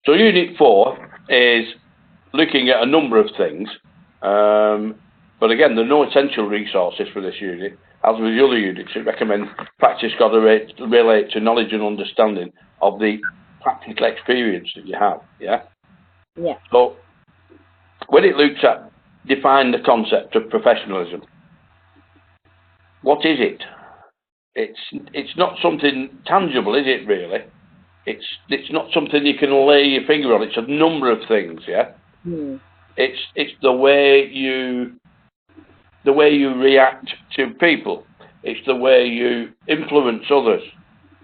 So Unit 4 is looking at a number of things, but again, there are no essential resources for this unit. As with the other units, it recommends practice got to relate to knowledge and understanding of the practical experience that you have, yeah? Yeah. So, when it looks at define the concept of professionalism, what is it? It's not something tangible, is it really? It's not something you can lay your finger on. It's a number of things, yeah? It's the way you react to people. It's the way you influence others.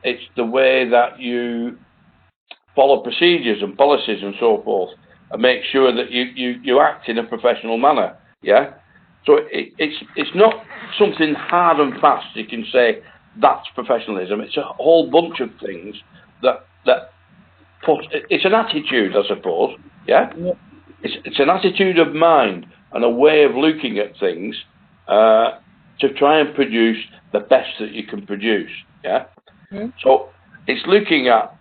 It's the way that you follow procedures and policies and so forth, and make sure that you act in a professional manner. Yeah. So it's not something hard and fast. You can say that's professionalism. It's a whole bunch of things that put. It's an attitude, I suppose. Yeah. It's an attitude of mind and a way of looking at things to try and produce the best that you can produce. Yeah. So it's looking at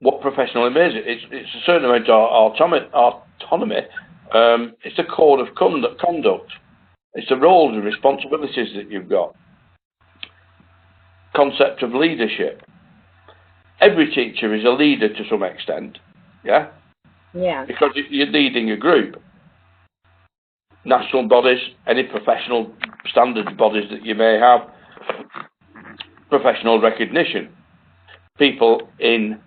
what professionalism is. It's a certain amount of autonomy. It's a code of conduct. It's the roles and responsibilities that you've got. Concept of leadership. Every teacher is a leader to some extent. Yeah. Yeah. Because you're leading a group. National bodies, any professional standards bodies that you may have, professional recognition. People in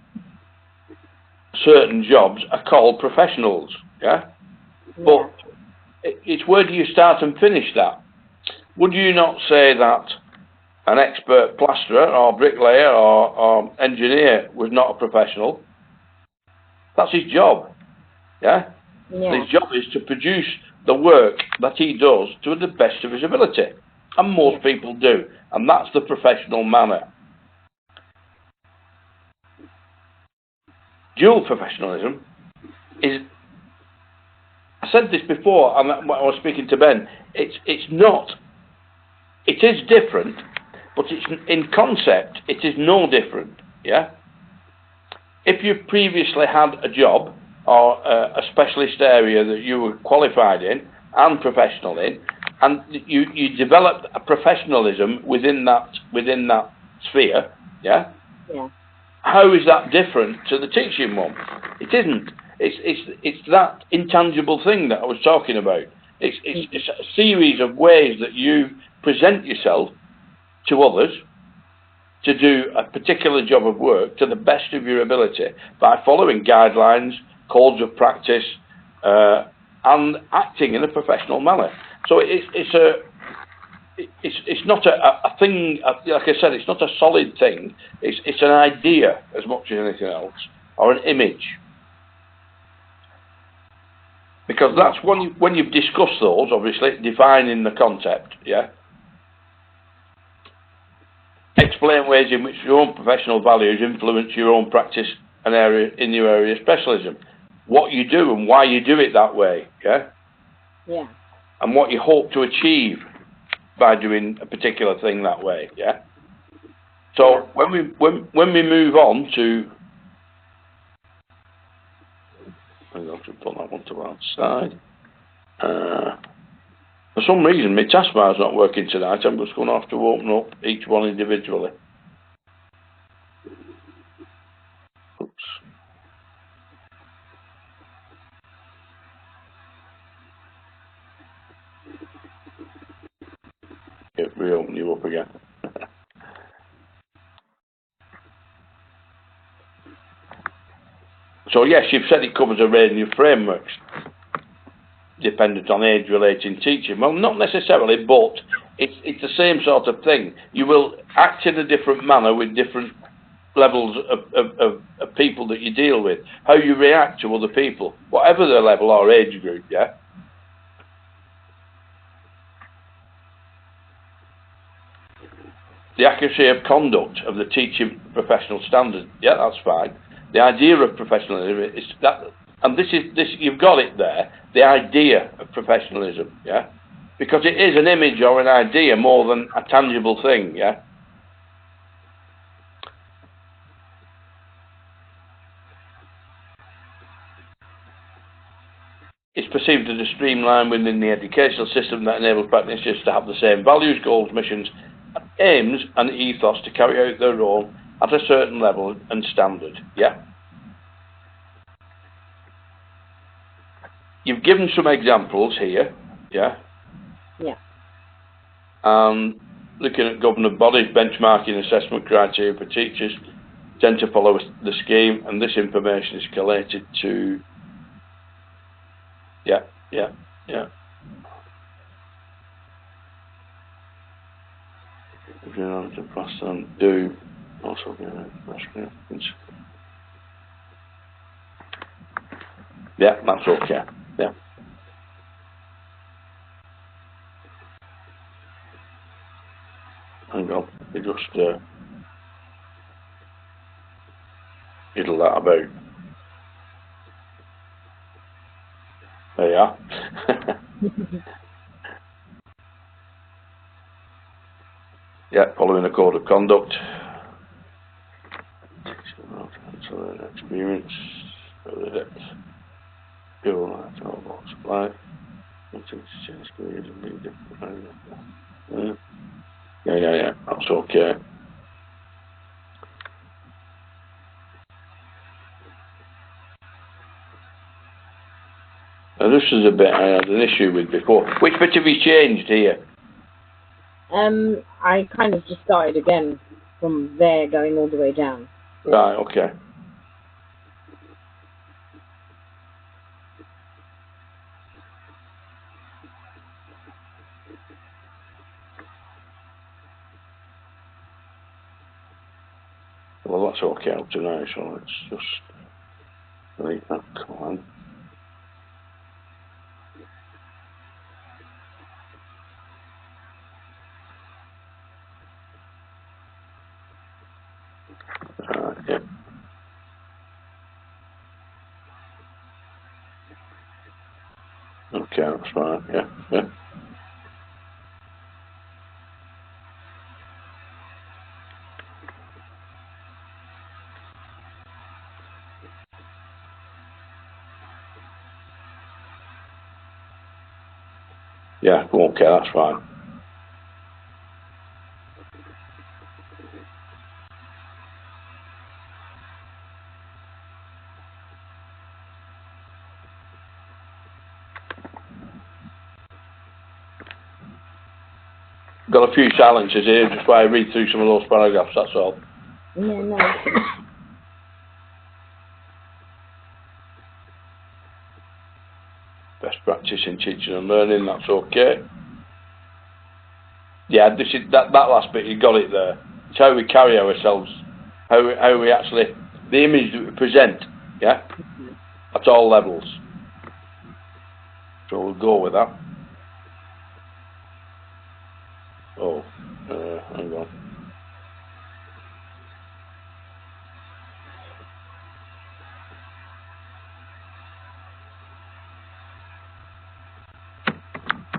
certain jobs are called professionals, yeah? But it's where do you start and finish that? Would you not say that an expert plasterer or bricklayer or engineer was not a professional? That's his job, yeah? His job is to produce the work that he does to the best of his ability. And most people do. And that's the professional manner. Dual professionalism is, I said this before, and I was speaking to Ben, it is different, but it's in concept, it is no different, yeah? If you previously had a job, or a specialist area that you were qualified in and professional in, and you developed a professionalism within that sphere, yeah? Yeah. How is that different to the teaching one? It isn't. It's that intangible thing that I was talking about. It's a series of ways that you present yourself to others to do a particular job of work to the best of your ability by following guidelines, codes of practice, and acting in a professional manner. So it's not a thing. Like I said, it's not a solid thing. It's an idea as much as anything else, or an image. Because that's when you've discussed those, obviously defining the concept. Yeah. Explain ways in which your own professional values influence your own practice and area in your area of specialism. What you do and why you do it that way, yeah? Yeah. And what you hope to achieve by doing a particular thing that way, yeah? So when we move on to, I'm going to put that one to one side. For some reason, my taskbar is not working tonight. I'm just going to have to open up each one individually. Oops. Reopen you up again. So yes, you've said it covers a range of frameworks dependent on age-relating teaching. Well, not necessarily, but it's the same sort of thing. You will act in a different manner with different levels of people that you deal with. How you react to other people, whatever their level or age group, yeah? The accuracy of conduct of the teaching professional standard, yeah, that's fine. The idea of professionalism is that, and this you've got it there, the idea of professionalism, yeah? Because it is an image or an idea more than a tangible thing, yeah? perceived as a streamline within the educational system that enables practitioners to have the same values, goals, missions, aims and ethos to carry out their role at a certain level and standard. Yeah. You've given some examples here. Yeah. Yeah. Looking at government bodies, benchmarking assessment criteria for teachers tend to follow the scheme, and this information is collated to. Yeah. If you want to pass on, do also be yeah, that's okay. Yeah. Hang on, you just fiddle that about. There you are. Yeah, following a code of conduct. Experience. Yeah. That's okay. Now this is a bit I had an issue with before. Which bit have you changed here? I kind of just started again from there, going all the way down. Right. Okay. Well, that's okay up to now, so let's just delete that command. Yeah. Okay, that's fine. Yeah. Yeah, okay, that's fine. Got a few silences here, just while I read through some of those paragraphs, that's all. Yeah, no. Best practice in teaching and learning, that's okay. Yeah, this is that last bit, you got it there. It's how we carry ourselves, how we actually, the image that we present, yeah? At all levels. So we'll go with that. Oh, hang on.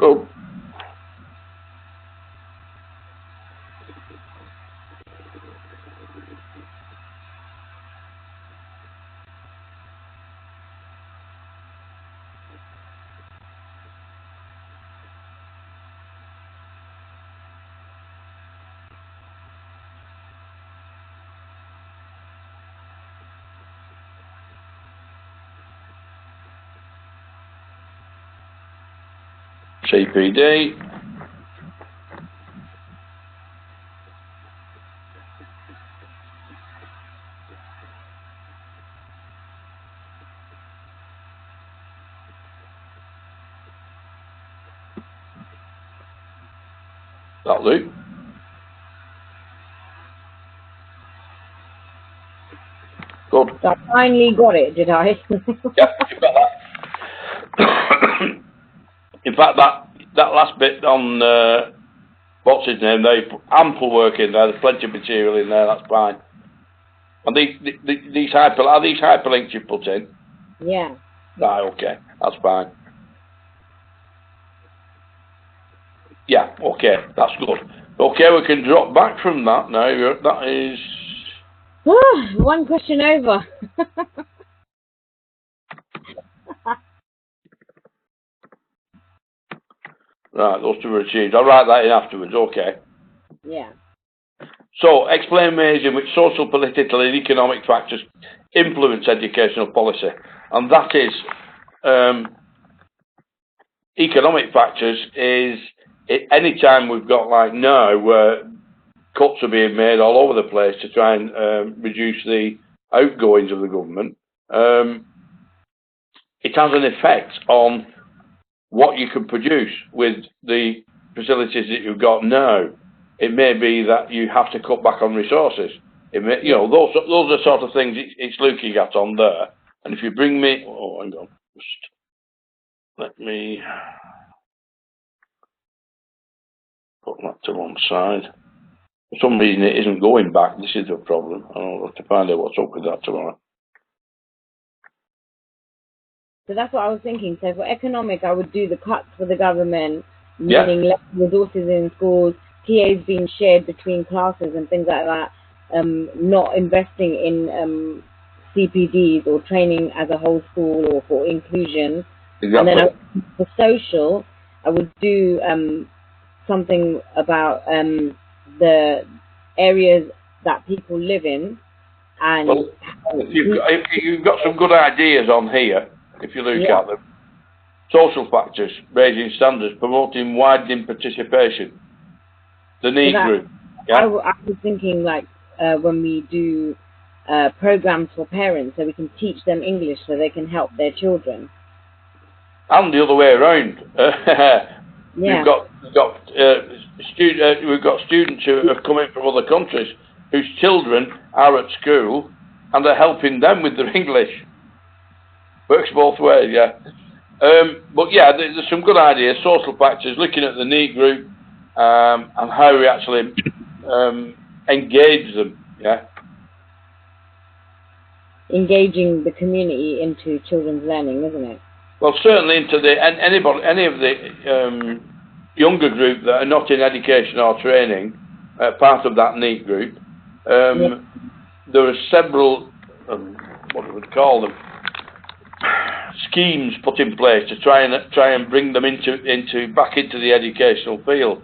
Oh. CPD. That'll do. Good. I finally got it, did I? Yeah, you've got that. In fact, that last bit on what's his name, they put ample work in there. There's plenty of material in there. That's fine. And these hyperlinks you put in? Yeah. Right. Okay. That's fine. Yeah. Okay. That's good. Okay, we can drop back from that now. That is. One question over. Right, those two were achieved. I'll write that in afterwards, okay. Yeah. So, explain ways in which social, political and economic factors influence educational policy. And that is, economic factors is, any time we've got like now where cuts are being made all over the place to try and reduce the outgoings of the government, it has an effect on what you can produce with the facilities that you've got now. It may be that you have to cut back on resources. It may, you know, those are the sort of things it's looking at on there. And if you bring me, oh, hang on, just let me put that to one side. For some reason, it isn't going back. This is the problem. I'll have to find out what's up with that tomorrow. So that's what I was thinking. So for economic, I would do the cuts for the government, meaning less resources in schools, TAs being shared between classes and things like that, not investing in CPDs or training as a whole school or for inclusion. Exactly. And then for social, I would do something about the areas that people live in. And well, you've got some good ideas on here, if you look at them. Social factors, raising standards, promoting widening participation. The need group. Yeah? I was thinking like when we do programs for parents, so we can teach them English so they can help their children. And the other way around. We've got students who have come in from other countries whose children are at school and are helping them with their English. Works both ways, yeah. But yeah, there's some good ideas. Social factors, looking at the need group and how we actually engage them. Yeah. Engaging the community into children's learning, isn't it? Well, certainly into any of the younger group that are not in education or training, part of that need group. There are several, what do we call them, schemes put in place to try and bring them back into the educational field.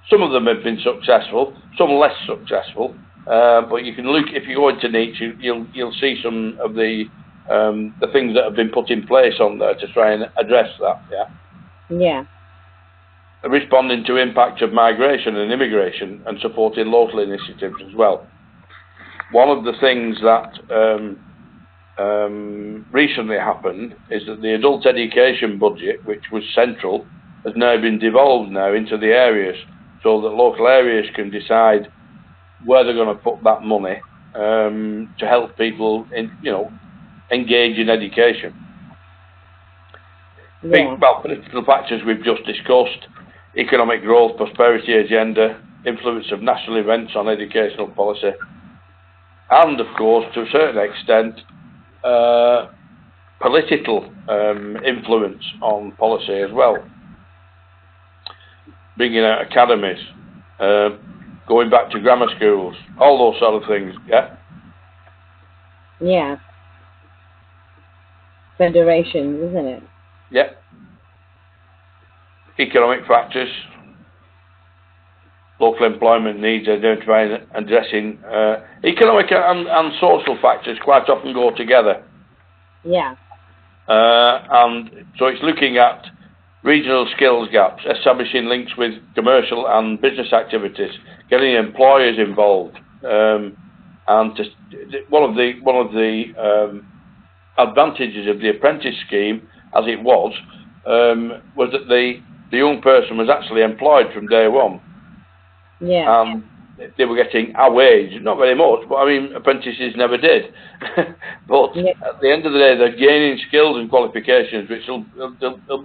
Some of them have been successful, some less successful. But you can look, if you go into niche, you'll see some of the things that have been put in place on there to try and address that. Yeah. Yeah. Responding to impact of migration and immigration and supporting local initiatives as well. One of the things that recently happened is that the adult education budget, which was central, has now been devolved into the areas, so that local areas can decide where they're going to put that money to help people engage in education. Yeah. Political factors we've just discussed, economic growth, prosperity agenda, influence of national events on educational policy, and of course, to a certain extent, political influence on policy as well. Bringing out academies, going back to grammar schools, all those sort of things, yeah? Yeah. Federations, isn't it? Yeah. Economic factors, local employment needs, identifying and addressing. Economic and social factors quite often go together. Yeah. And so it's looking at regional skills gaps, establishing links with commercial and business activities, getting employers involved, and one of the advantages of the apprentice scheme, as it was that the young person was actually employed from day one. Yeah. They were getting a wage, not very much, but I mean, apprentices never did. But at the end of the day, they're gaining skills and qualifications which will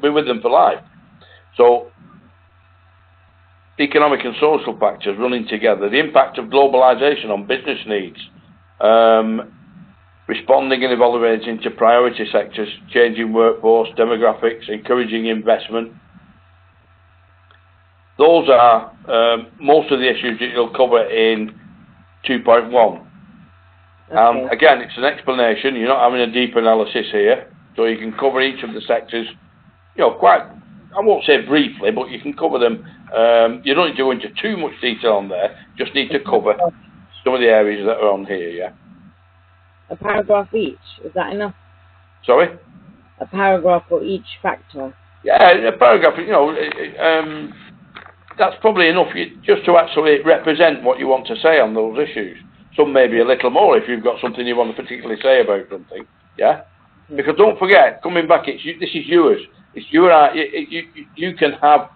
be with them for life. So, economic and social factors running together, the impact of globalisation on business needs, responding and evaluating to priority sectors, changing workforce, demographics, encouraging investment. Those are most of the issues that you'll cover in 2.1. Okay. Again, it's an explanation. You're not having a deep analysis here, so you can cover each of the sectors, quite I won't say briefly, but you can cover them. You don't need to go into too much detail on there. Just need to cover some of the areas that are on here. Yeah. A paragraph each. Is that enough? Sorry. A paragraph for each factor. Yeah, a paragraph. You know, that's probably enough just to actually represent what you want to say on those issues. Some maybe a little more if you've got something you want to particularly say about something. Yeah. Because don't forget, coming back, this is yours. It's your. You can have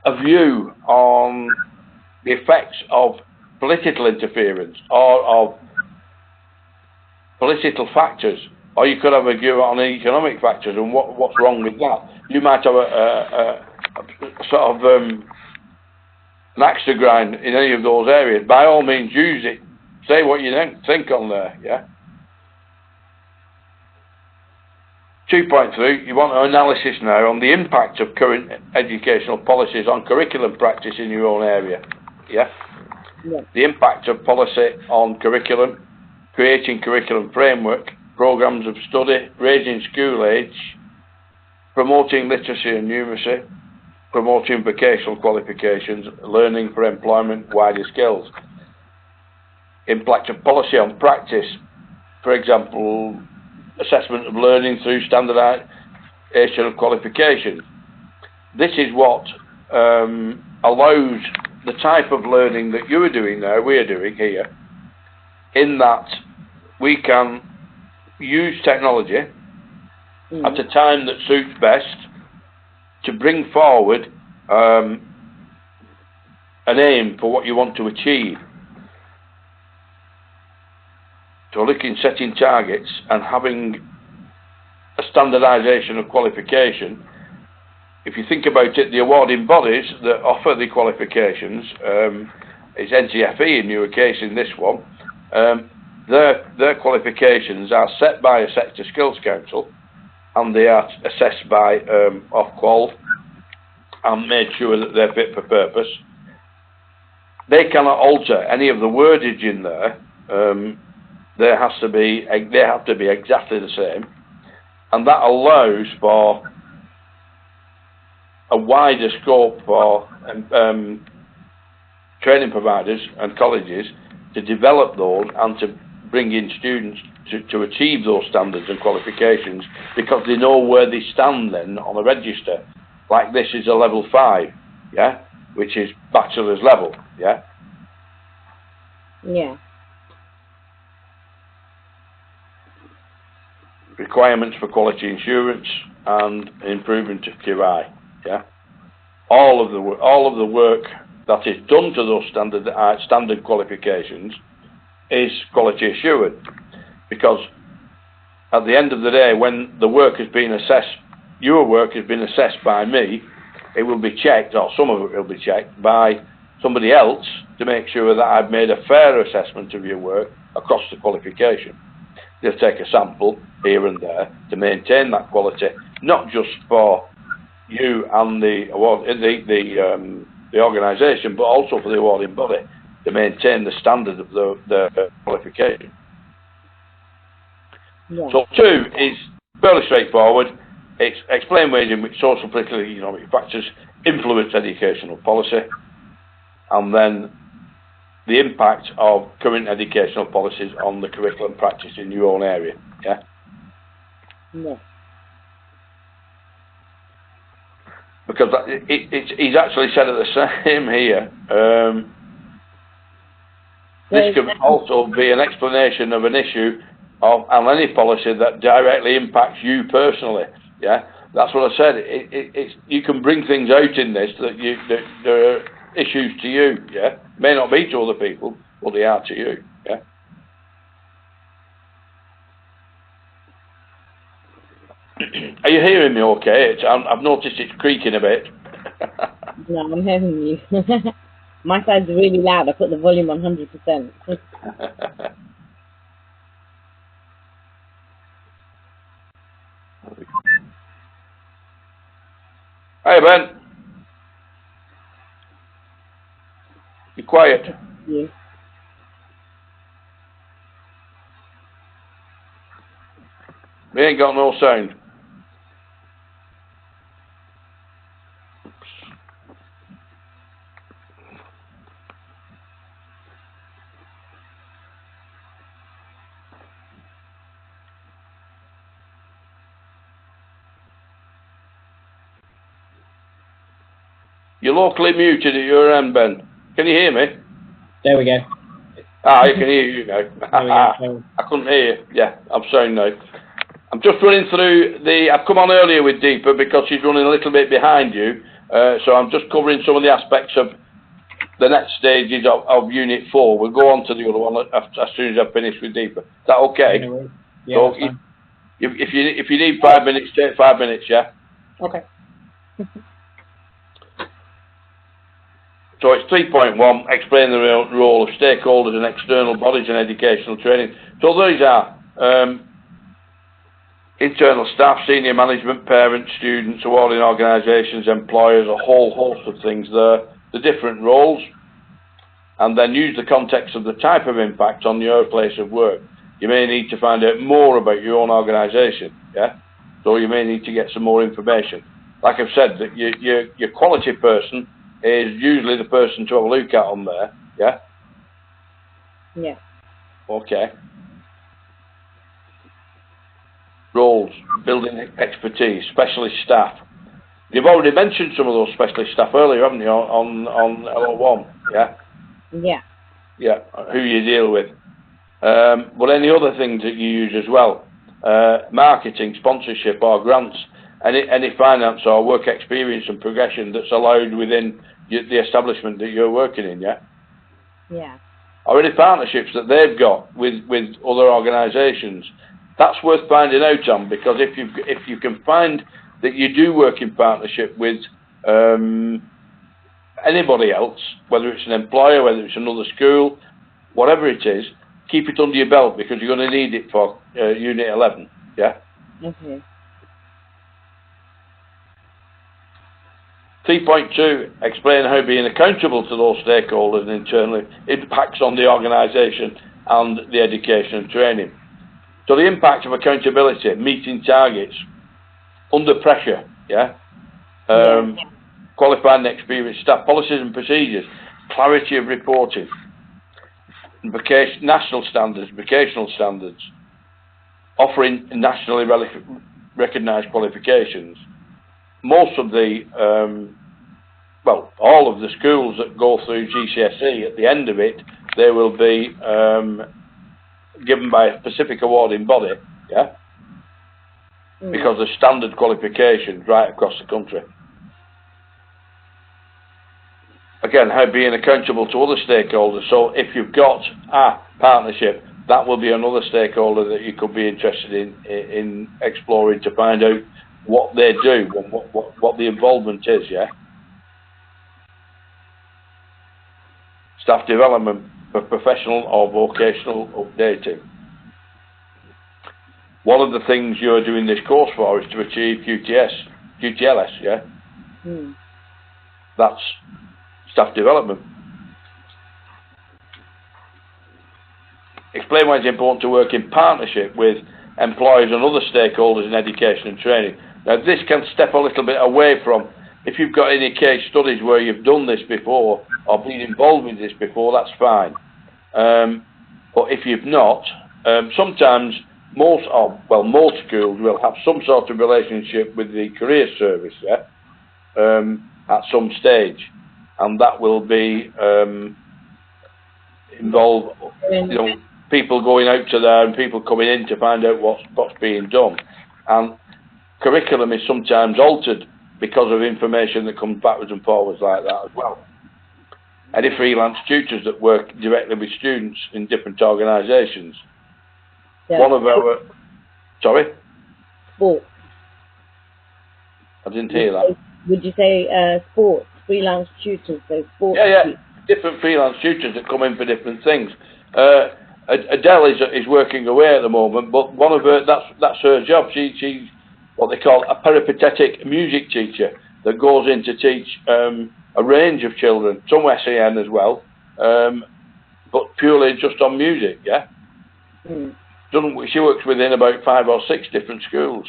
a view on the effects of political interference or of political factors, or you could have a view on economic factors and what's wrong with that. You might have a sort of an axe to grind in any of those areas. By all means, use it. Say what you think on there. Yeah. 2.3, you want an analysis now on the impact of current educational policies on curriculum practice in your own area. Yeah? Yeah. The impact of policy on curriculum, creating curriculum framework, programs of study, raising school age, promoting literacy and numeracy, promoting vocational qualifications, learning for employment, wider skills. Impact of policy on practice, for example, assessment of learning through standardisation of qualifications. This is what allows the type of learning that you are doing now, we are doing here, in that we can use technology at a time that suits best to bring forward an aim for what you want to achieve. So looking, setting targets and having a standardisation of qualification. If you think about it, the awarding bodies that offer the qualifications, it's NCFE in your case in this one, their qualifications are set by a sector skills council and they are assessed by Ofqual and made sure that they're fit for purpose. They cannot alter any of the wordage in there. They have to be exactly the same, and that allows for a wider scope for training providers and colleges to develop those and to bring in students to achieve those standards and qualifications, because they know where they stand then on a register. Like this is a level 5, yeah, which is bachelor's level, yeah. Yeah. Requirements for quality assurance and improvement of QI. Yeah, all of the work that is done to those standard qualifications is quality assured, because at the end of the day, when the work has been assessed, your work has been assessed by me, it will be checked, or some of it will be checked by somebody else to make sure that I've made a fair assessment of your work across the qualification. They'll take a sample here and there to maintain that quality, not just for you and the organisation, but also for the awarding body to maintain the standard of the qualification. Yeah. So 2 is fairly straightforward. It's explain ways in which social, political, and economic factors influence educational policy, and then the impact of current educational policies on the curriculum practice in your own area. Yeah? Yeah. Because he's actually said it the same here. This could also be an explanation of an issue on any policy that directly impacts you personally. Yeah? That's what I said. You can bring things out in this that there are issues to you, yeah? May not be to other people, but they are to you, yeah? Are you hearing me okay? I've noticed it's creaking a bit. No, I'm hearing you. My side's really loud. I put the volume on 100%. Hey, Ben. You're quiet. Yeah. We ain't got no sound. You're locally muted at your end, Ben. Can you hear me? There we go. Ah, I can hear you now. I couldn't hear you. Yeah, I'm sorry now. I'm just running through I've come on earlier with Deepa because she's running a little bit behind you. So I'm just covering some of the aspects of the next stages of Unit 4. We'll go on to the other one as soon as I've finished with Deepa. Is that okay? Yeah, so that's fine. if you need 5 minutes, take 5 minutes, yeah? Okay. So it's 3.1, explain the role of stakeholders and external bodies in educational training. So these are internal staff, senior management, parents, students, awarding organisations, employers, a whole host of things there, the different roles, and then use the context of the type of impact on your place of work. You may need to find out more about your own organisation, yeah? So you may need to get some more information. Like I've said, that your quality person is usually the person to have a look at on there, yeah? Yeah. Okay. Roles, building expertise, specialist staff. You've already mentioned some of those specialist staff earlier, haven't you, on LO1, yeah? Yeah. Yeah, who you deal with. But any other things that you use as well? Marketing, sponsorship or grants, any finance or work experience and progression that's allowed within the establishment that you're working in, yeah? Yeah. Or any partnerships that they've got with other organisations. That's worth finding out on, because if you can find that you do work in partnership with anybody else, whether it's an employer, whether it's another school, whatever it is, keep it under your belt, because you're going to need it for Unit 11, yeah? Okay. 3.2, explain how being accountable to those stakeholders and internally impacts on the organisation and the education and training. So the impact of accountability, meeting targets, under pressure, yeah? Qualified and experienced staff, policies and procedures, clarity of reporting, national standards, vocational standards, offering nationally recognised qualifications. Most of the, all of the schools that go through GCSE, at the end of it, they will be given by a specific awarding body, yeah? Because there's standard qualifications right across the country. Again, how being accountable to other stakeholders. So if you've got a partnership, that will be another stakeholder that you could be interested in exploring to find out what they do and what the involvement is, yeah? Staff development for professional or vocational updating. One of the things you're doing this course for is to achieve QTLS, yeah? That's staff development. Explain why it's important to work in partnership with employers and other stakeholders in education and training. Now, this can step a little bit away from, if you've got any case studies where you've done this before or been involved with this before, that's fine. But if you've not, sometimes most schools will have some sort of relationship with the career service, yeah, at some stage, and that will be involve, people going out to there and people coming in to find out what's being done. And curriculum is sometimes altered because of information that comes backwards and forwards like that as well. Any freelance tutors that work directly with students in different organisations. Yeah. One of our... Sorry? Sports. I didn't hear that. Would you say sports, freelance tutors, so sports? Yeah. Different freelance tutors that come in for different things. Adele is working away at the moment, but one of her, that's her job. She's what they call a peripatetic music teacher that goes in to teach a range of children, some SEN as well, but purely just on music, yeah? She works within about 5 or 6 different schools.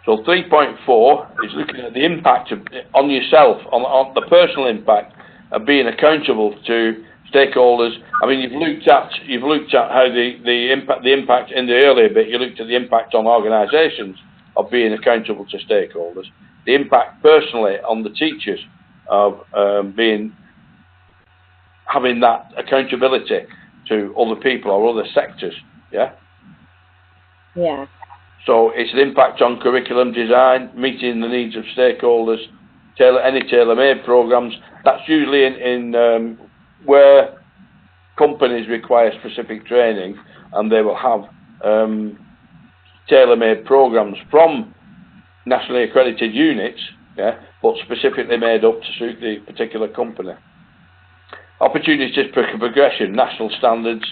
So 3.4 is looking at the impact on yourself, on the personal impact of being accountable to stakeholders. I mean, you've looked at how the impact in the earlier bit. You looked at the impact on organisations of being accountable to stakeholders, the impact personally on the teachers of having that accountability to other people or other sectors, yeah? Yeah. So it's an impact on curriculum design, meeting the needs of stakeholders, any tailor-made programs. That's usually in where companies require specific training, and they will have tailor-made programs from nationally accredited units, yeah, but specifically made up to suit the particular company. Opportunities for progression, national standards,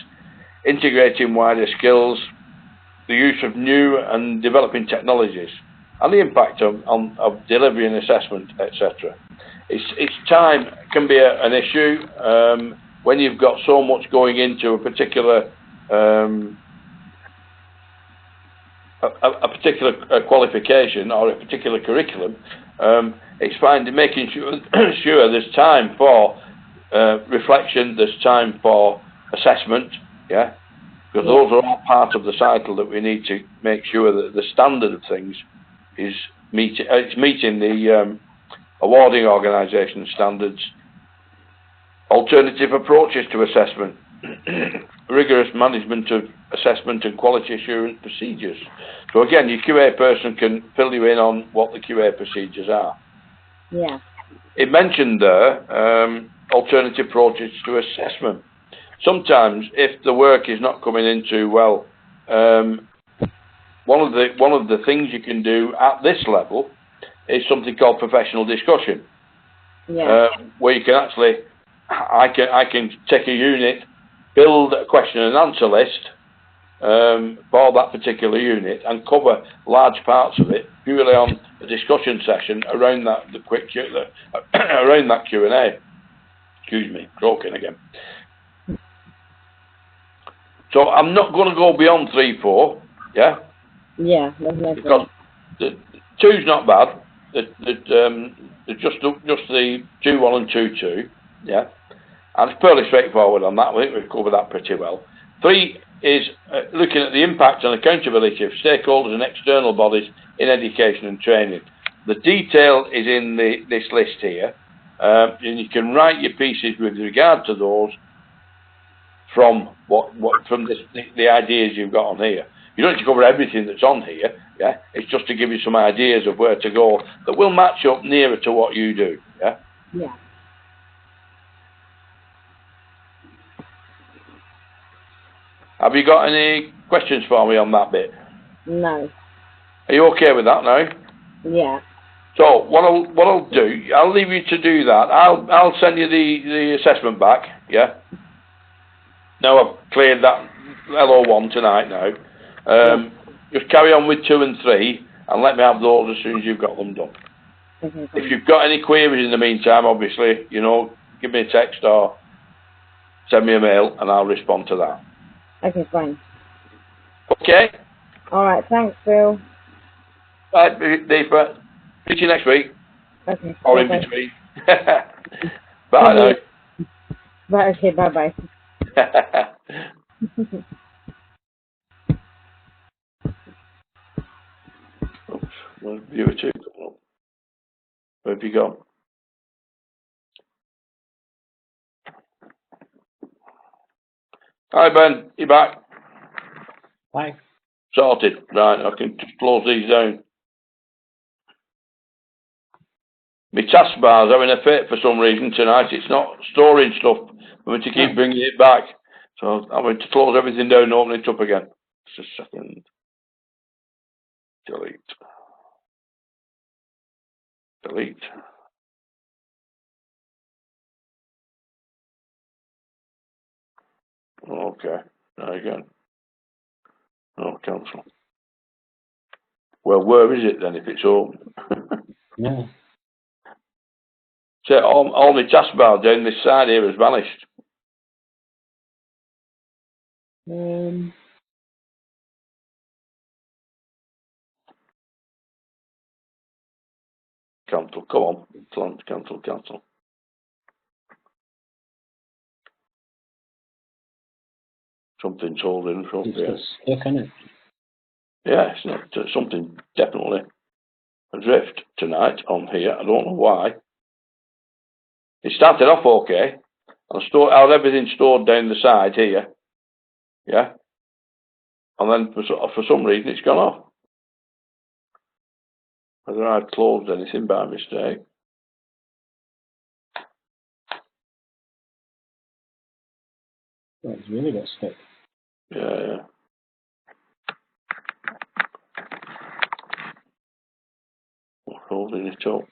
integrating wider skills, the use of new and developing technologies, and the impact of delivery and assessment, etc. It's time can be an issue when you've got so much going into a particular qualification or a particular curriculum. It's making sure there's time for reflection, there's time for assessment, yeah, because those are all part of the cycle that we need to make sure that the standard of things is meeting the awarding organisation standards. Alternative approaches to assessment, rigorous management of assessment and quality assurance procedures. So again, your QA person can fill you in on what the QA procedures are. Yeah. It mentioned there alternative approaches to assessment. Sometimes, if the work is not coming in too well, one of the things you can do at this level is something called professional discussion. Yeah. Where you can actually, I can take a unit, build a question and answer list for that particular unit, and cover large parts of it purely on a discussion session around around that Q&A. Excuse me, croaking again. So I'm not going to go beyond 3, 4, yeah? Yeah, that's no because the 2's not bad. Just the 2, 1 and 2, 2, yeah? And it's fairly straightforward on that. I think we've covered that pretty well. 3 is looking at the impact and accountability of stakeholders and external bodies in education and training. The detail is in this list here, and you can write your pieces with regard to those from the ideas you've got on here. You don't need to cover everything that's on here, yeah? It's just to give you some ideas of where to go that will match up nearer to what you do, yeah? Yeah. Have you got any questions for me on that bit? No. Are you okay with that now? Yeah. So what I'll do, I'll leave you to do that. I'll send you the assessment back, yeah? Now I've cleared that LO1 tonight now. Just carry on with 2 and 3 and let me have those as soon as you've got them done. Okay, if you've got any queries in the meantime, obviously, give me a text or send me a mail and I'll respond to that. Okay, fine. Okay? Alright, thanks, Phil. Right, Deepa. See you next week. Okay. Or in between. Bye now. Right, okay, bye-bye. Oops, well, viewer 2 coming up. Where have you gone? Hi Ben, you back? Hi. Sorted. Right, I can just close these down. My taskbar's having a fit for some reason tonight. It's not storing stuff for me to keep bringing it back. So I'm going to close everything down and open it up again. Just a second. Delete. Delete. Okay. There you go. Oh, cancel. Well, where is it then if it's open? Yeah. So all my taskbar down this side here has vanished. Cancel. Come on. Cancel. Something's holding us up It's here. just stuck in it. Yeah, it's not something definitely adrift tonight on here. I don't know why. It started off okay. I had everything stored down the side here. Yeah. And then for some reason it's gone off. Whether I've closed anything by mistake. It's really got stuck. Yeah. Holding it up.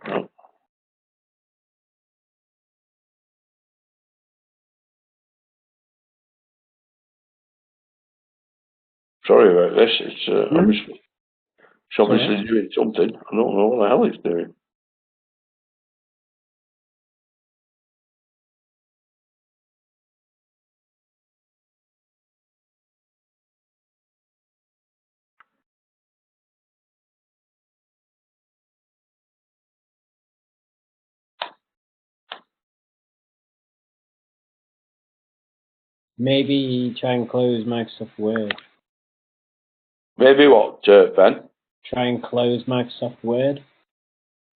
No. Sorry about this. It's obviously doing something. I don't know what the hell it's doing. Maybe try and close Microsoft Word. Maybe what, Ben? Try and close Microsoft Word.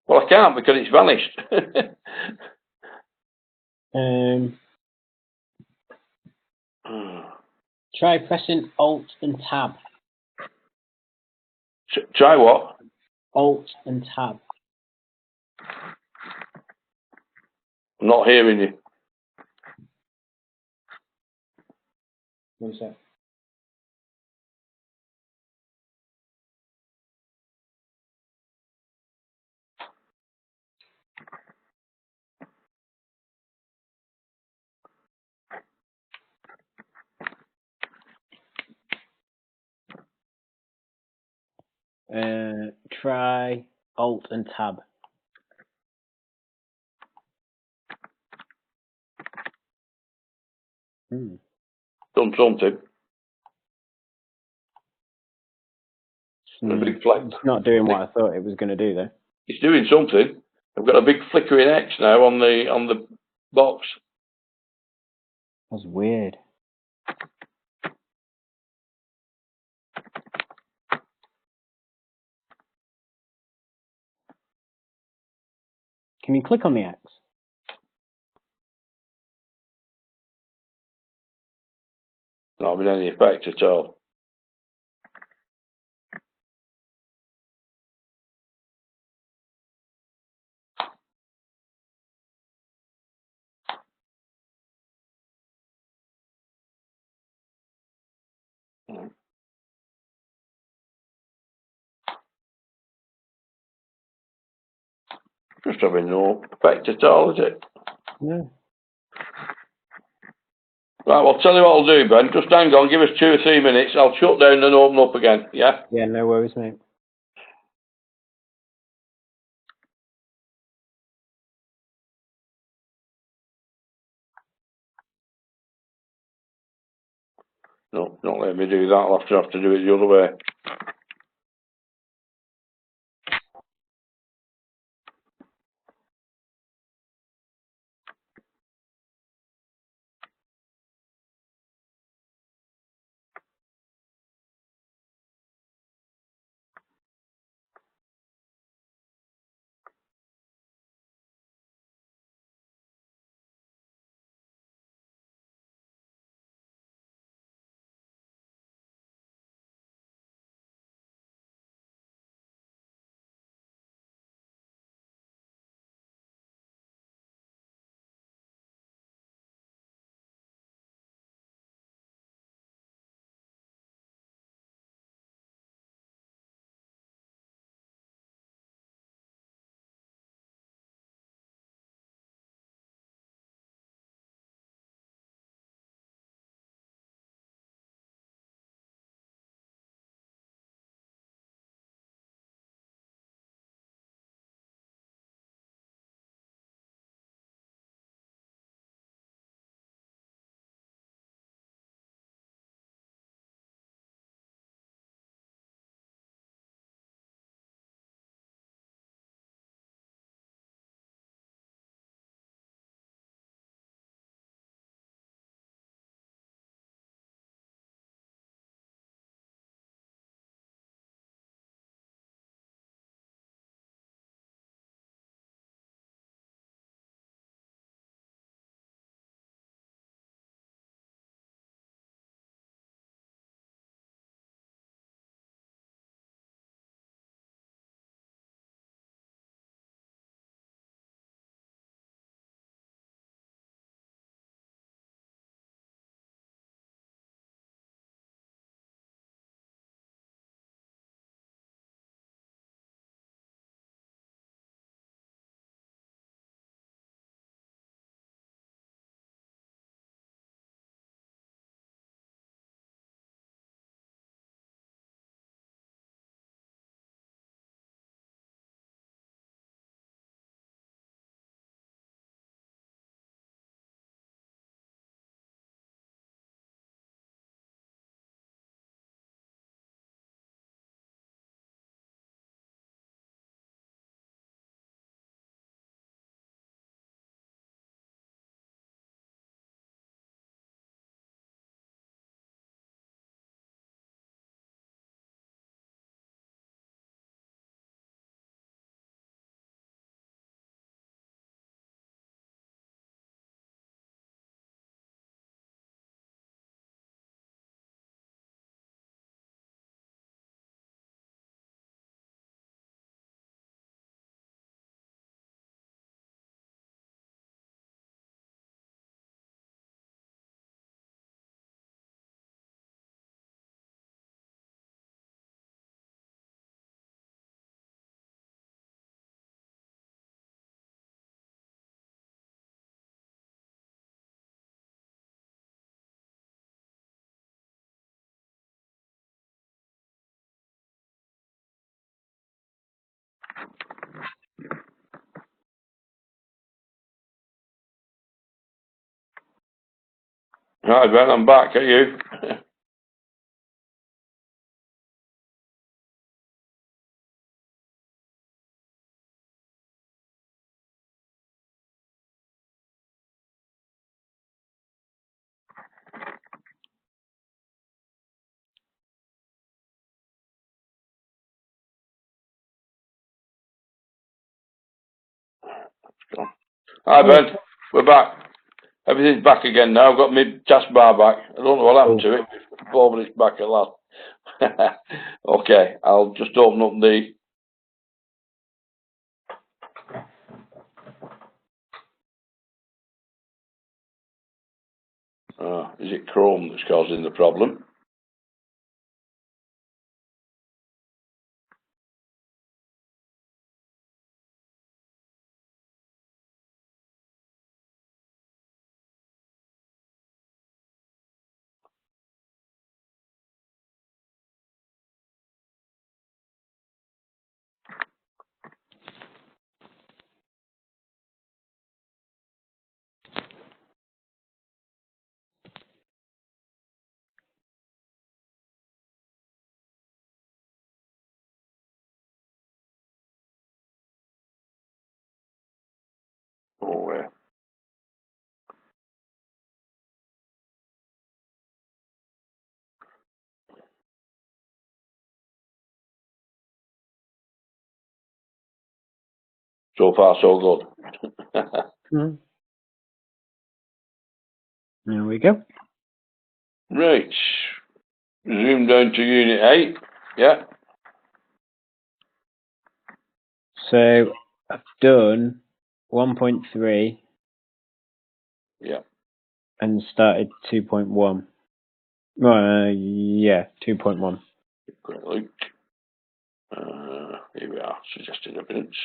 Well, I can't because it's vanished. Try pressing Alt and Tab. Try what? Alt and Tab. I'm not hearing you. One sec. Try Alt and Tab. Done something. A big fleck. It's not doing what I thought it was going to do, though. It's doing something. I've got a big flickering X now on the box. That's weird. Can you click on the X? Not having any effect at all. Just having no effect at all, is it? No. Right, well, I'll tell you what I'll do, Ben. Just hang on, give us 2 or 3 minutes. I'll shut down and open up again, yeah? Yeah, no worries, mate. No, not letting me do that. I'll have to do it the other way. Right, Ben, I'm back. Are you? Hi, Ben. We're back. Everything's back again now. I've got my taskbar back. I don't know what happened to it before, but it's back at last. Okay, I'll just open up the... is it Chrome that's causing the problem? Oh, so far, so good. There we go. Right. Zoom down to Unit 8. Yeah. So I've done 1.3 Yeah. and started 2.1. Yeah, 2.1. Quick look. Here we are. Suggested evidence.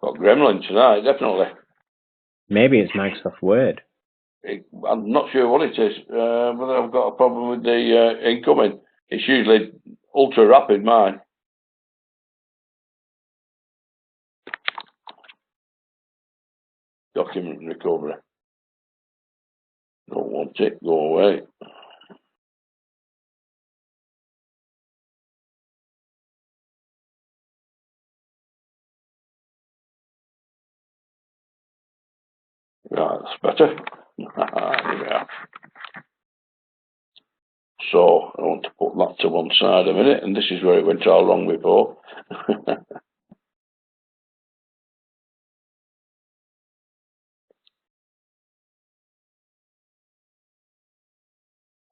Got Gremlin tonight, definitely. Maybe it's Microsoft Word. I'm not sure what it is, whether I've got a problem with the incoming. It's usually ultra rapid, mine. Document recovery. Don't want it, go away. Right, that's better. Here we are. So, I want to put that to one side a minute, and this is where it went all wrong before.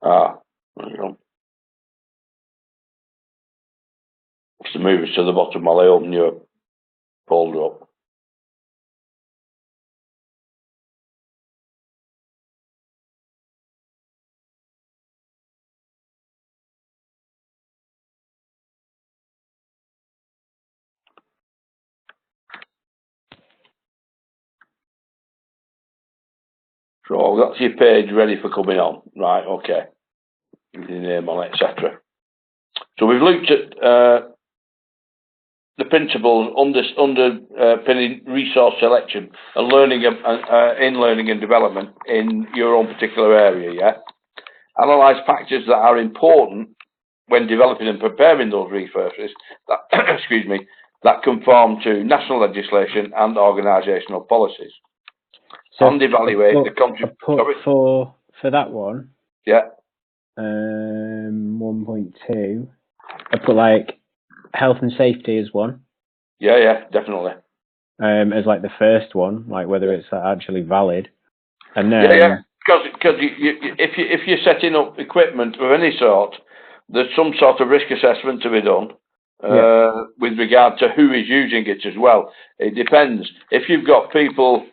There you go. Just to move it to the bottom while I open your folder up. So, that's your page ready for coming on. Right, okay. With your name on it, etc. So, we've looked at the principles underpinning resource selection and learning in learning and development in your own particular area. Yeah, analyze factors that are important when developing and preparing those resources that excuse me, that conform to national legislation and organisational policies. So and evaluate the contribution for that one. Yeah. 1.2. I put like health and safety as one. Yeah, definitely. As like the first one, like whether it's actually valid, and then because if you're setting up equipment of any sort, there's some sort of risk assessment to be done with regard to who is using it as well. It depends. If you've got people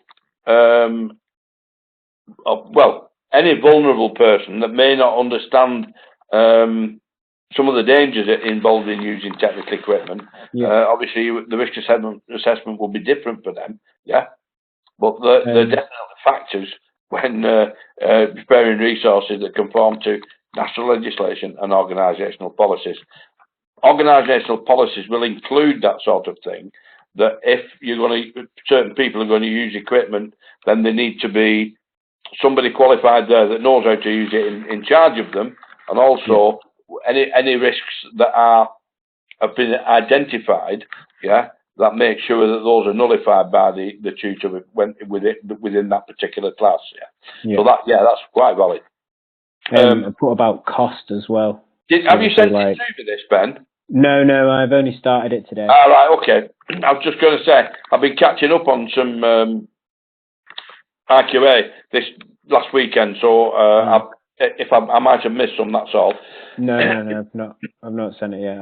any vulnerable person that may not understand some of the dangers involved in using technical equipment. Obviously, the risk assessment will be different for them. Yeah, but they're definitely factors when preparing resources that conform to national legislation and organisational policies. Organisational policies will include that sort of thing. That if certain people are going to use equipment, then there need to be somebody qualified there that knows how to use it in charge of them, and also any risks that have been identified, that makes sure that those are nullified by the tutor within that particular class. So that's quite valid. What about cost as well? Have you sent it through for this, Ben? No, I've only started it today. Right, okay. I was just going to say, I've been catching up on some IQA this last weekend, so I might have missed some, that's all. No, I've not sent it yet.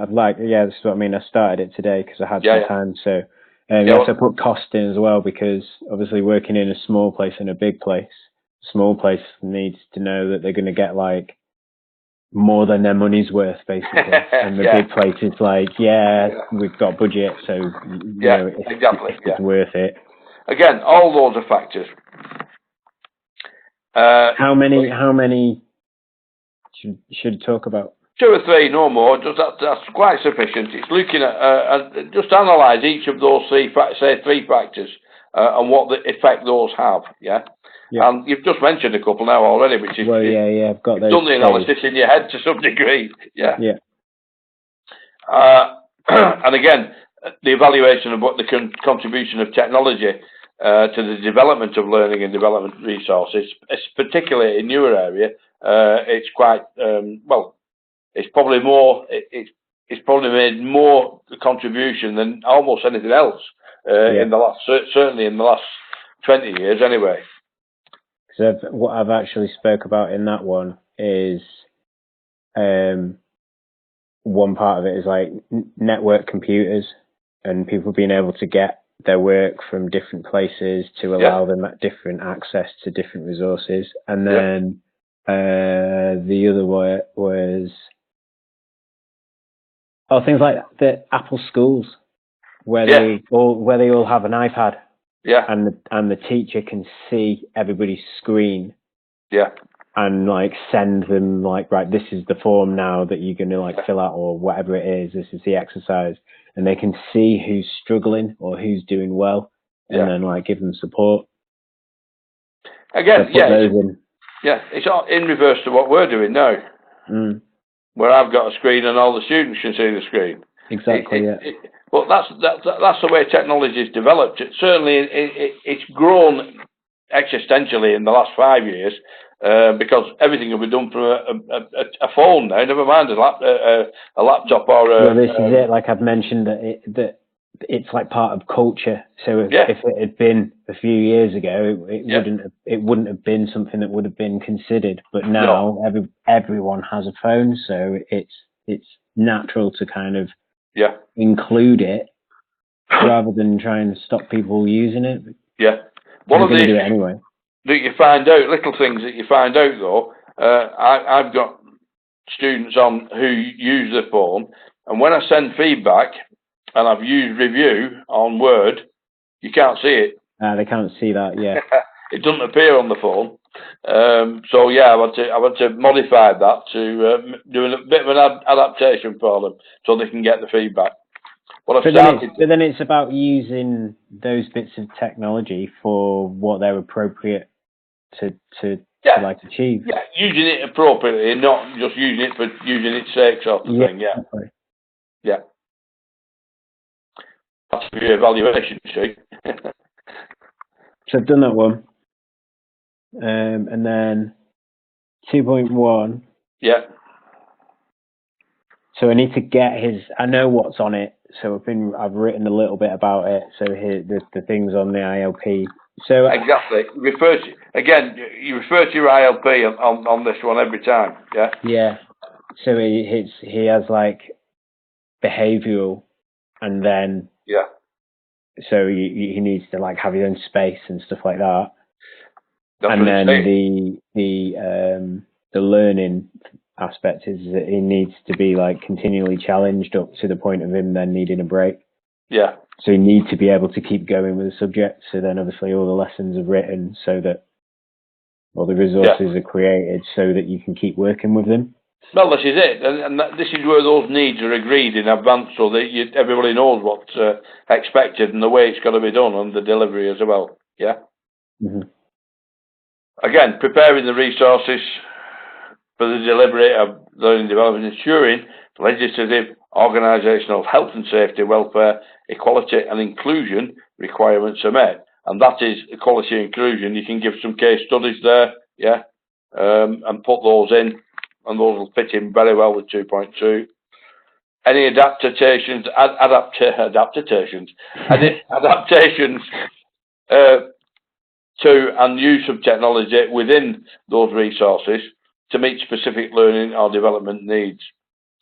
This is what I mean. I started it today because I had some time. So I put cost in as well, because obviously working in a small place and a big place, small place needs to know that they're going to get like more than their money's worth, basically. And the big place is like, we've got budget, so it's worth it. Again, all those are factors. How many should talk about? 2 or 3, no more. That's quite sufficient. It's looking at just analyse each of those 3 factors and what the effect those have. And you've just mentioned a couple now already, which is I've got those. You've done the analysis in your head to some degree. And again, the evaluation of what the contribution of technology to the development of learning and development resources, particularly in newer area, it's quite it's probably more. It's probably made more contribution than almost anything else in the last, certainly in the last 20 years, anyway. So what I've actually spoke about in that one is one part of it is like network computers and people being able to get their work from different places to allow them different access to different resources. And then the other one was things like the Apple schools where they all have an iPad. And the teacher can see everybody's screen. And like send them like, right, this is the form now that you're gonna like fill out, or whatever it is, this is the exercise. And they can see who's struggling or who's doing well, and then like give them support. Again, it's all in reverse to what we're doing now. Where I've got a screen and all the students can see the screen. Exactly. But that's the way technology is developed. It's grown existentially in the last 5 years because everything will be done from a phone now. Never mind a laptop or a. Well, this is it. Like I've mentioned that it's like part of culture. So if it had been a few years ago, it wouldn't have been something that would have been considered. But now everyone has a phone, so it's natural to kind of include it rather than try and stop people using it. One of these do it anyway. That you find out, little things that you find out though. I've got students on who use the phone, and when I send feedback and I've used review on Word, you can't see it. They can't see that. It doesn't appear on the phone. I want to modify that to do a bit of an adaptation for them so they can get the feedback. But then it's about using those bits of technology for what they're appropriate to like achieve. Using it appropriately and not just using it for using its sake sort of thing. That's your evaluation, you see. So I've done that one. And then 2.1. So I need to get I know what's on it. So I've written a little bit about it. So here, the things on the ILP. So exactly. You refer to your ILP on this one every time. So he has like behavioural, and then so he needs to like have his own space and stuff like that. That's and what then the learning aspect is that he needs to be like continually challenged up to the point of him then needing a break. Yeah. So you need to be able to keep going with the subject. So then obviously all the lessons are written so that all the resources are created so that you can keep working with them. Well, this is it, and this is where those needs are agreed in advance, so that everybody knows what's expected and the way it's got to be done, and the delivery as well. Yeah. Mm-hmm. Again, preparing the resources for the delivery of learning development, ensuring legislative, organisational, health and safety, welfare, equality and inclusion requirements are met. And that is equality and inclusion. You can give some case studies there, yeah, and put those in, and those will fit in very well with 2.2. Any adaptations to and use of technology within those resources to meet specific learning or development needs.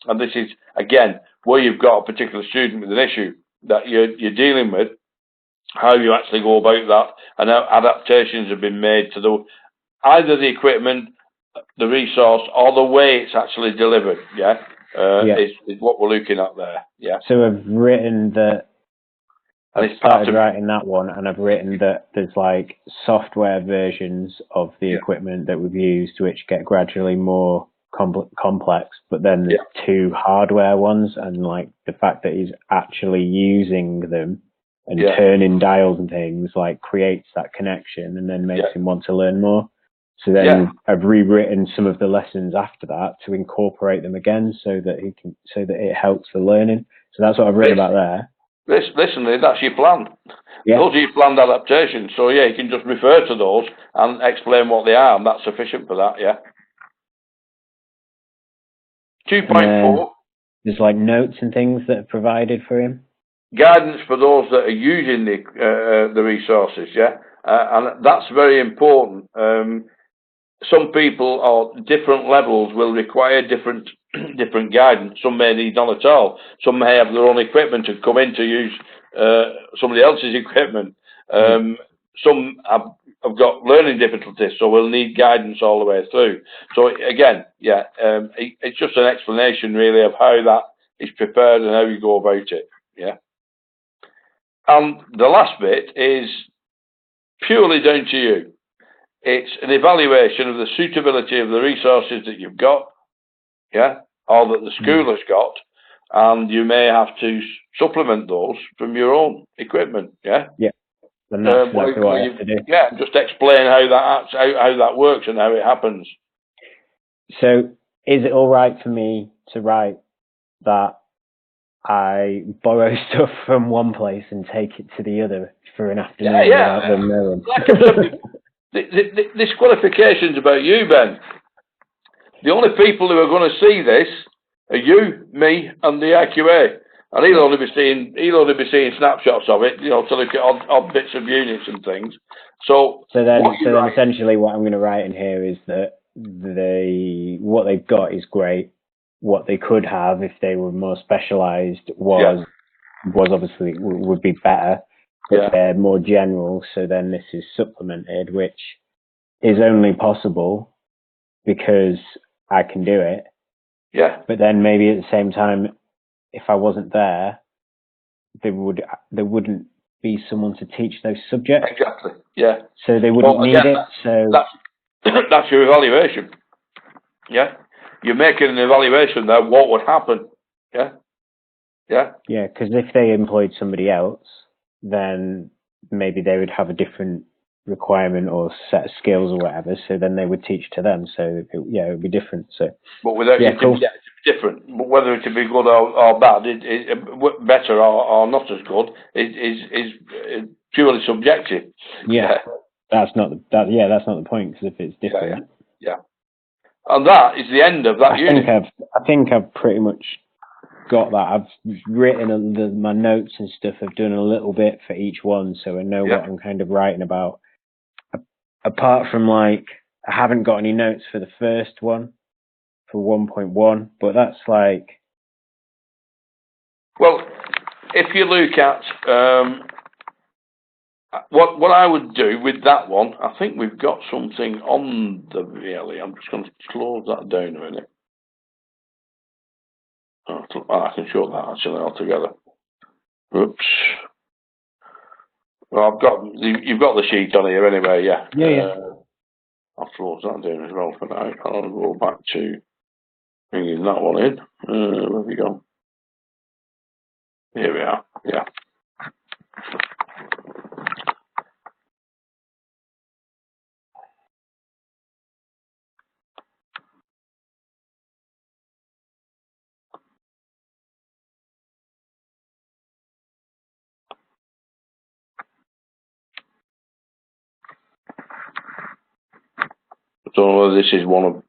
And this is, again, where you've got a particular student with an issue that you're dealing with, how you actually go about that, and how adaptations have been made to either the equipment, the resource, or the way it's actually delivered, is what we're looking at there, yeah. So I've written that, I've started writing that one, and I've written that there's like software versions of the equipment that we've used which get gradually more complex, but then there's two hardware ones, and like the fact that he's actually using them and turning dials and things like creates that connection and then makes him want to learn more. So then I've rewritten some of the lessons after that to incorporate them again so that it helps the learning. So that's what I've written about there. Listen, that's your plan. Yeah. Those are your planned adaptations. So you can just refer to those and explain what they are, and that's sufficient for that, yeah. 2.4. There's like notes and things that are provided for him. Guidance for those that are using the resources, and that's very important. Some people or different levels will require different guidance. Some may need none at all. Some may have their own equipment and come in to use somebody else's equipment. Some have got learning difficulties, so will need guidance all the way through. So again, it's just an explanation really of how that is prepared and how you go about it. Yeah. And the last bit is purely down to you. It's an evaluation of the suitability of the resources that you've got, or that the school has got, and you may have to supplement those from your own equipment, Yeah, and that's what I have to do. Yeah, just explain how that works and how it happens. So, is it all right for me to write that I borrow stuff from one place and take it to the other for an afternoon without them knowing? This qualification's about you, Ben. The only people who are going to see this are you, me, and the IQA. And he'll only be seeing snapshots of it, to look at odd bits of units and things. So then essentially what I'm going to write in here is that what they've got is great. What they could have if they were more specialised was obviously would be better. But they're more general, so then this is supplemented, which is only possible because I can do it. Yeah. But then maybe at the same time, if I wasn't there, there wouldn't be someone to teach those subjects. Exactly. Yeah. So they wouldn't need it. So that's your evaluation. Yeah. You're making an evaluation there. What would happen? Yeah. Yeah. Yeah, because if they employed somebody else, then maybe they would have a different requirement or set of skills or whatever. So then they would teach to them. So it would be different. So, but without it to be different, but whether it to be good or bad, better or not as good, is purely subjective. Yeah, that's not the point. Because if it's different, yeah. And that is the end of that unit. I think I've pretty much got that. I've written my notes and stuff. I've done a little bit for each one, so I know what I'm kind of writing about. Apart from I haven't got any notes for the first one for 1.1, but that's well, if you look at what I would do with that one, I think we've got something on the VLE. I'm just going to close that down a minute. I can show that actually altogether. Oops. Well, you've got the sheet on here anyway, yeah. Yeah. I'll close that down as well for now. I'll go back to bringing that one in. Where have we gone? Here we are, yeah. I don't know whether this is one of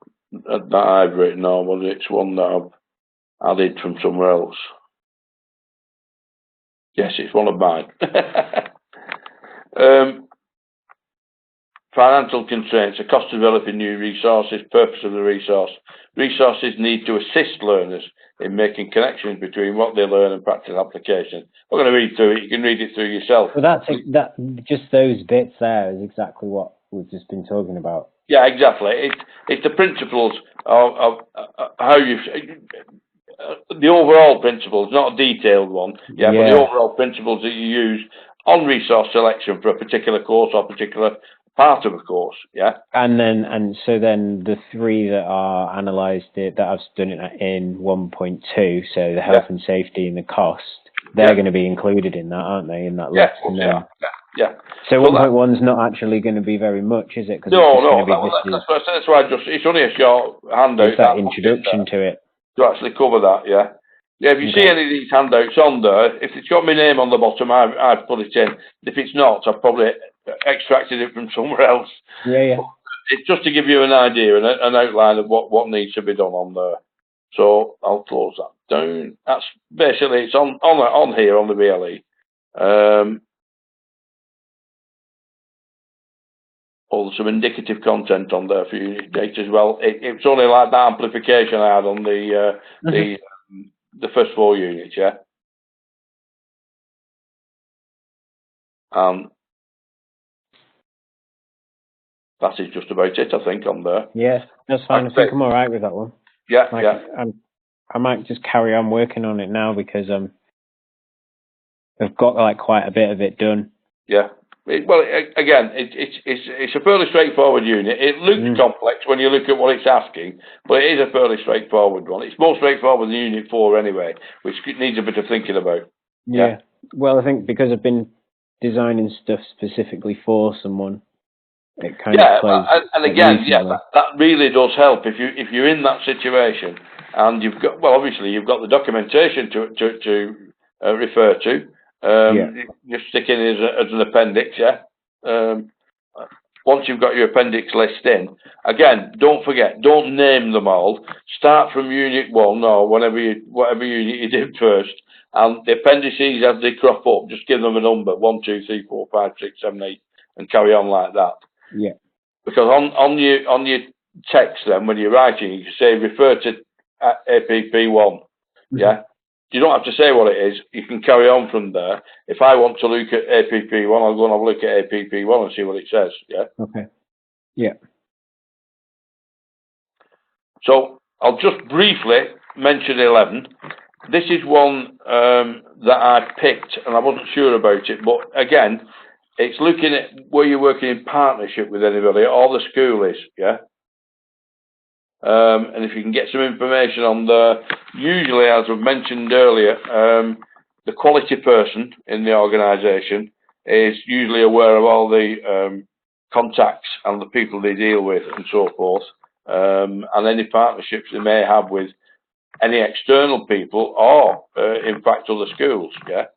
that I've written or whether it's one that I've added from somewhere else. Yes, it's one of mine. Financial constraints, the cost of developing new resources, purpose of the resource. Resources need to assist learners in making connections between what they learn and practical application. I'm going to read through it. You can read it through yourself. Well, just those bits there is exactly what we've just been talking about. Yeah, exactly. It's the principles of how you... the overall principles, not a detailed one, but the overall principles that you use on resource selection for a particular course or particular part of a course, so then the three that are analysed, that I've done it in 1.2, so the health and safety and the cost, they're going to be included in that, aren't they, in that list? Yeah. So 1.1's not actually going to be be very much, is it? No, that's why it's only a short handout. It's that introduction to it. To actually cover that, yeah. Yeah, if you see any of these handouts on there, if it's got my name on the bottom, I've put it in. If it's not, I've probably extracted it from somewhere else. Yeah. But it's just to give you an idea and an outline of what needs to be done on there. So I'll close that down. That's basically, it's on here on the VLE. There's some indicative content on there for Unit 8 as well. It's only like that amplification I had on the first 4 units, yeah. That is just about it, I think, on there. Yeah, that's fine. I think I'm all right with that one. Yeah, I might just carry on working on it now because I've got quite a bit of it done. Yeah. It's a fairly straightforward unit. It looks complex when you look at what it's asking, but it is a fairly straightforward one. It's more straightforward than Unit 4 anyway, which needs a bit of thinking about. Yeah. Well, I think because I've been designing stuff specifically for someone, it kind of plays. And again, that really does help if you're in that situation and you've got obviously you've got the documentation to refer to. You stick in as an appendix, once you've got your appendix list in, again, don't forget, don't name them all. Start from Unit 1 or whatever unit you did first, and the appendices as they crop up, just give them a number 1, 2, 3, 4, 5, 6, 7, 8, and carry on like that. Yeah. Because on your text, then when you're writing, you can say refer to APP1. Yeah. You don't have to say what it is. You can carry on from there. If I want to look at APP1, I'll go and have a look at APP1 and see what it says. Yeah. Okay. Yeah. So I'll just briefly mention 11. This is one that I picked, and I wasn't sure about it. But again, it's looking at where you're working in partnership with anybody, or the school is. Yeah. And if you can get some information on there, usually, as I've mentioned earlier, the quality person in the organisation is usually aware of all the contacts and the people they deal with and so forth, and any partnerships they may have with any external people or, in fact, other schools. Yeah.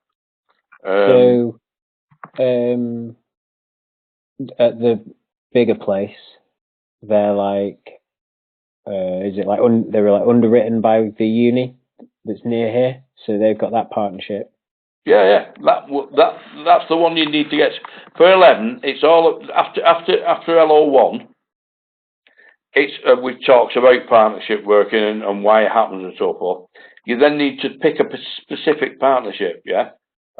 At the bigger place, they're like. Is it they were underwritten by the uni that's near here, so they've got that partnership? Yeah. That's the one you need to get for 11. It's all after LO1. It's which talks about partnership working and why it happens and so forth. You then need to pick up a specific partnership, yeah.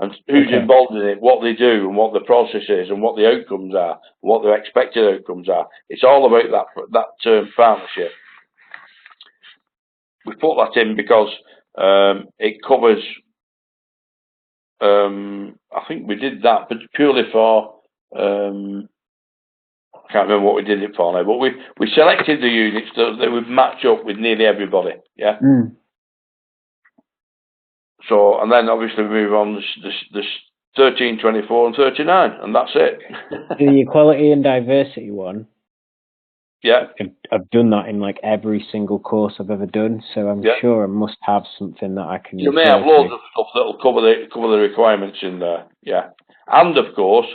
and who's involved in it, what they do, and what the process is, and what the outcomes are, what the expected outcomes are. It's all about that term partnership. We put that in because it covers. I think we did that, but purely for. I can't remember what we did it for now, but we selected the units that they would match up with nearly everybody. Yeah. Mm. So, and then obviously we move on this 13, 24 and 39, and that's it. The equality and diversity one. Yeah. I've done that in like every single course I've ever done, so I'm sure I must have something that I can. You may have loads of stuff that'll cover the requirements in there. Yeah. And of course,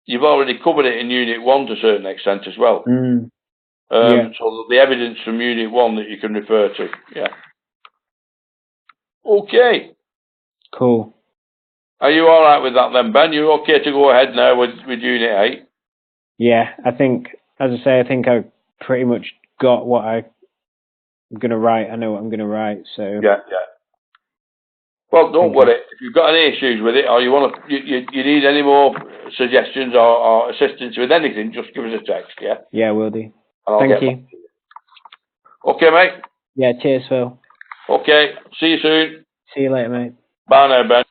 you've already covered it in Unit 1 to a certain extent as well. Mm. So there'll be evidence from Unit 1 that you can refer to. Yeah. Okay. Cool. Are you all right with that then, Ben? You okay to go ahead now with Unit 8? Yeah, I think, as I say, I think I pretty much got what I'm going to write. I know what I'm going to write, so... Yeah. Well, don't worry. If you've got any issues with it, or you want to, you need any more suggestions or assistance with anything, just give us a text, yeah? Yeah, will do. Thank you. Okay, mate? Yeah, cheers, Phil. Okay, see you soon. See you later, mate. Bye now, Ben.